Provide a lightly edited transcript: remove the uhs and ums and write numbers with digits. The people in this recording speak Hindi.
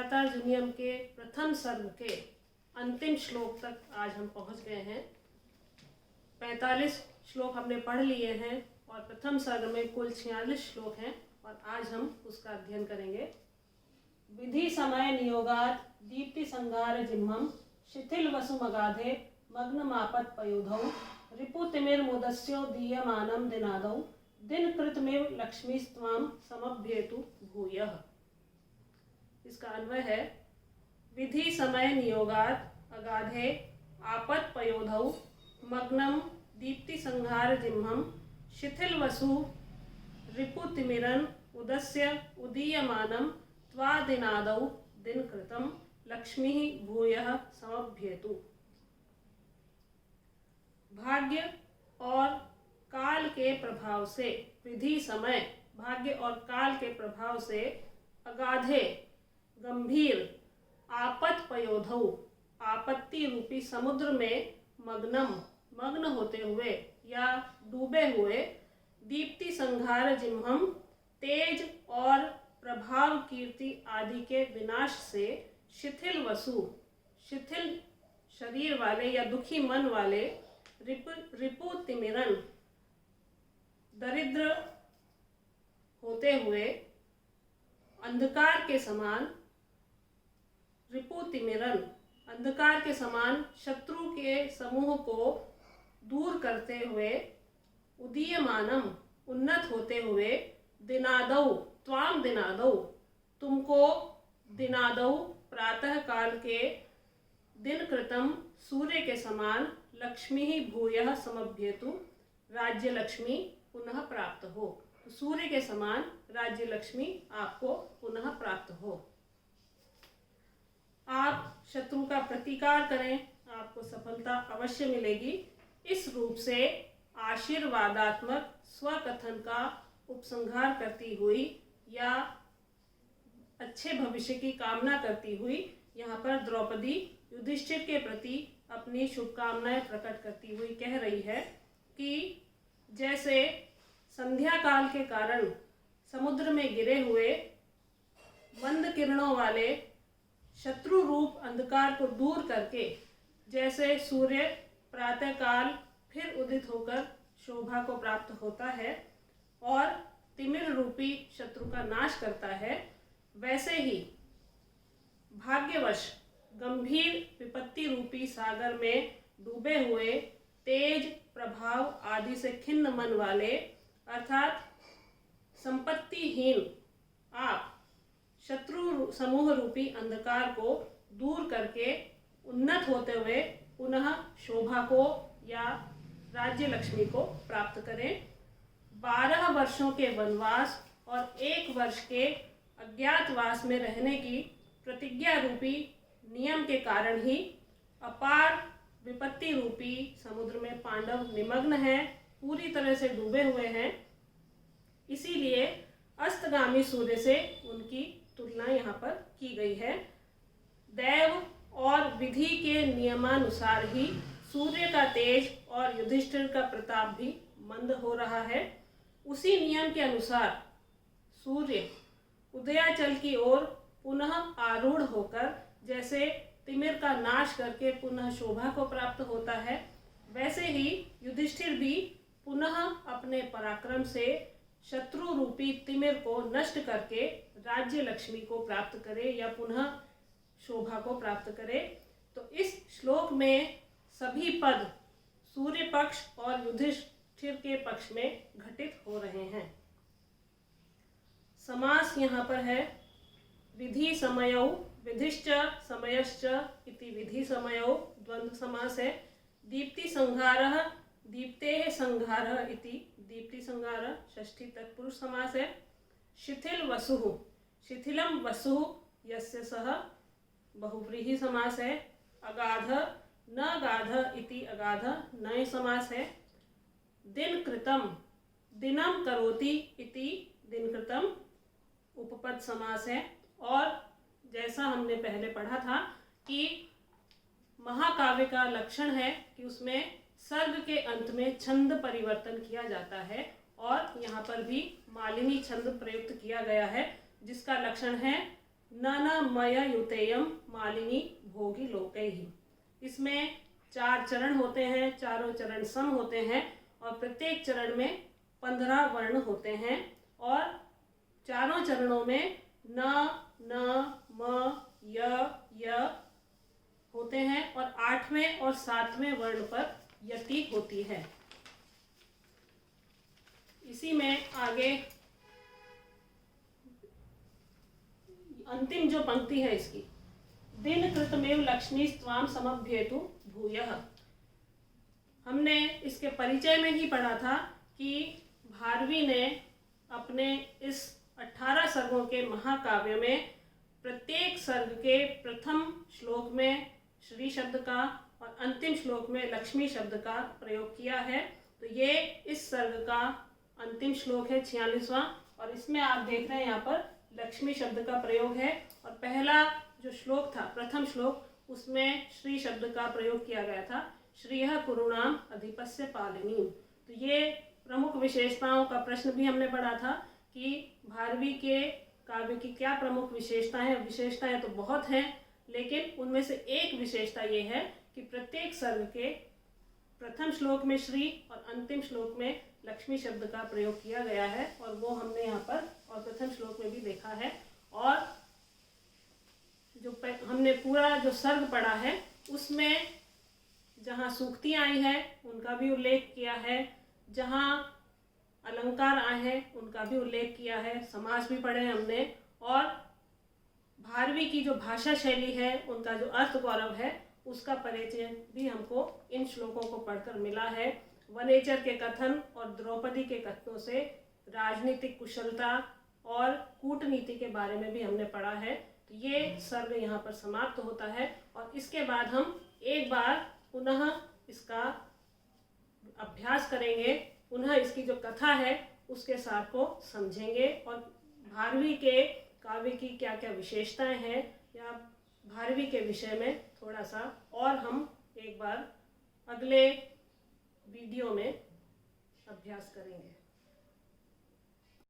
प्रातर्जनियम के प्रथम सर्ग के अंतिम श्लोक तक आज हम पहुंच गए हैं। 45 श्लोक हमने पढ़ लिए हैं और प्रथम सर्ग में कुल 46 श्लोक हैं और आज हम उसका अध्ययन करेंगे। विधि समय नियोगात दीप्ति संगार जिह्मं शिथिल वसुमगाधे मग्नमापत पयोधौ रिपुतिमिर मुदस्यो दीयमानं दिनादौ दिन कृतमेव लक्ष्मीस्त्वां समभ्येतु भूयः। इसका अन्वय है विधि समय नियोगात अगाधे आपत पयोधौ मग्नम दीप्ति संहार जिह्मं शिथिल वसु रिपुतिमिरन उदस्य उदीयमानं त्वादिनादौ दिन कृतं लक्ष्मी भूयः समभ्येतु। भाग्य और काल के प्रभाव से विधि समय भाग्य और काल के प्रभाव से अगाधे गंभीर आपत पयोधौ आपत्ति रूपी समुद्र में मग्न होते हुए या डूबे हुए दीप्ति संहार जिह्मं तेज और प्रभाव कीर्ति आदि के विनाश से शिथिल वसु शिथिल शरीर वाले या दुखी मन वाले रिपुतिमिरन दरिद्र होते हुए अंधकार के समान रिपुतिमिरन अंधकार के समान शत्रु के समूह को दूर करते हुए उदीयमानम उन्नत होते हुए दिनादौ त्वाम दिनादौ तुमको दिनादौ प्रातः काल के दिन कृतम सूर्य के समान लक्ष्मी ही भूयः समभ्येतु राज्य लक्ष्मी पुनः प्राप्त हो। सूर्य के समान राज्य लक्ष्मी आपको पुनः प्राप्त हो। आप शत्रु का प्रतिकार करें, आपको सफलता अवश्य मिलेगी। इस रूप से आशीर्वादात्मक स्वकथन का उपसंहार करती हुई या अच्छे भविष्य की कामना करती हुई यहाँ पर द्रौपदी युधिष्ठिर के प्रति अपनी शुभकामनाएं प्रकट करती हुई कह रही है कि जैसे संध्या काल के कारण समुद्र में गिरे हुए मंद किरणों वाले शत्रु रूप अंधकार को दूर करके जैसे सूर्य प्रातः काल फिर उदित होकर शोभा को प्राप्त होता है और तिमिर रूपी शत्रु का नाश करता है, वैसे ही भाग्यवश गंभीर विपत्ति रूपी सागर में डूबे हुए तेज प्रभाव आदि से खिन्न मन वाले अर्थात संपत्तिहीन आप शत्रु समूह रूपी अंधकार को दूर करके उन्नत होते हुए पुनः शोभा को या राज्य लक्ष्मी को प्राप्त करें। 12 वर्षों के वनवास और 1 वर्ष के अज्ञातवास में रहने की प्रतिज्ञा रूपी नियम के कारण ही अपार विपत्ति रूपी समुद्र में पांडव निमग्न हैं, पूरी तरह से डूबे हुए हैं। इसीलिए अस्तगामी सूर्य से उनकी तुलना यहाँ पर की गई है। दैव और विधि के नियमानुसार ही सूर्य का तेज और युधिष्ठिर का प्रताप भी मंद हो रहा है। उसी नियम के अनुसार सूर्य उदयाचल की ओर पुनः आरूढ़ होकर जैसे तिमिर का नाश करके पुनः शोभा को प्राप्त होता है, वैसे ही युधिष्ठिर भी पुनः अपने पराक्रम से शत्रु रूपी तिमिर को नष्ट करके राज्य लक्ष्मी को प्राप्त करे या पुनः शोभा को प्राप्त करे। तो इस श्लोक में सभी पद सूर्य पक्ष और युधिष्ठिर के पक्ष में घटित हो रहे हैं। समास यहाँ पर है विधि समयौ विधिश्च समयश्च इति विधि समयौ द्वंद्व समास है। दीप्ति संहारः दीप्तेः संहारः इति दीप्ति संहारः षष्ठी तत्पुरुष समास है। शिथिल वसुः शिथिलम वसुः यस्य सः बहुव्रीहि समास है। अगाध न गाध इति अगाध नय समास है। दिन कृतम दिनम करोति इति दिन कृतम उपपद समास है। और जैसा हमने पहले पढ़ा था कि महाकाव्य का लक्षण है कि उसमें सर्ग के अंत में छंद परिवर्तन किया जाता है और यहाँ पर भी मालिनी छंद प्रयुक्त किया गया है, जिसका लक्षण है नानामययुतेयं मालिनी भोगी लोकैहि। इसमें 4 चरण होते हैं, चारों चरण सम होते हैं और प्रत्येक चरण में 15 वर्ण होते हैं और चारों चरणों में न, म, य होते हैं और 8वें और 7वें वर्ण पर यति होती है। इसी में आगे अंतिम जो पंक्ति है इसकी, दिन कृतमेव लक्ष्मी स्वाम समभ्येतु भूयः। हमने इसके परिचय में ही पढ़ा था कि भारवी ने अपने इस 18 सर्गों के महाकाव्य में प्रत्येक सर्ग के प्रथम श्लोक में श्री शब्द का और अंतिम श्लोक में लक्ष्मी शब्द का प्रयोग किया है। तो ये इस सर्ग का अंतिम श्लोक है 46वां और इसमें आप देख रहे हैं यहाँ पर लक्ष्मी शब्द का प्रयोग है और पहला जो श्लोक था, प्रथम श्लोक, उसमें श्री शब्द का प्रयोग किया गया था, श्रीयः कुरुणाम अधिपस्य पालिनी। तो ये प्रमुख विशेषताओं का प्रश्न भी हमने पढ़ा था कि भारवी के काव्य की क्या प्रमुख विशेषताएं हैं। विशेषताएं तो बहुत हैं, लेकिन उनमें से एक विशेषता ये है कि प्रत्येक सर्ग के प्रथम श्लोक में श्री और अंतिम श्लोक में लक्ष्मी शब्द का प्रयोग किया गया है और वो हमने यहाँ पर और प्रथम श्लोक में भी देखा है। और जो हमने पूरा जो सर्ग पढ़ा है उसमें जहाँ सूक्तियाँ आई हैं उनका भी उल्लेख किया है, जहाँ अलंकार आए हैं उनका भी उल्लेख किया है, समास भी पढ़े हमने और भारवी की जो भाषा शैली है, उनका जो अर्थ गौरव है, उसका परिचय भी हमको इन श्लोकों को पढ़कर मिला है। वनेचर के कथन और द्रौपदी के कथनों से राजनीतिक कुशलता और कूटनीति के बारे में भी हमने पढ़ा है। तो ये सर्ग यहाँ पर समाप्त होता है और इसके बाद हम एक बार पुनः इसका अभ्यास करेंगे, पुनः इसकी जो कथा है उसके सार को समझेंगे और भारवी के काव्य की क्या क्या विशेषताएं हैं या भारवी के विषय में थोड़ा सा और हम एक बार अगले वीडियो में अभ्यास करेंगे।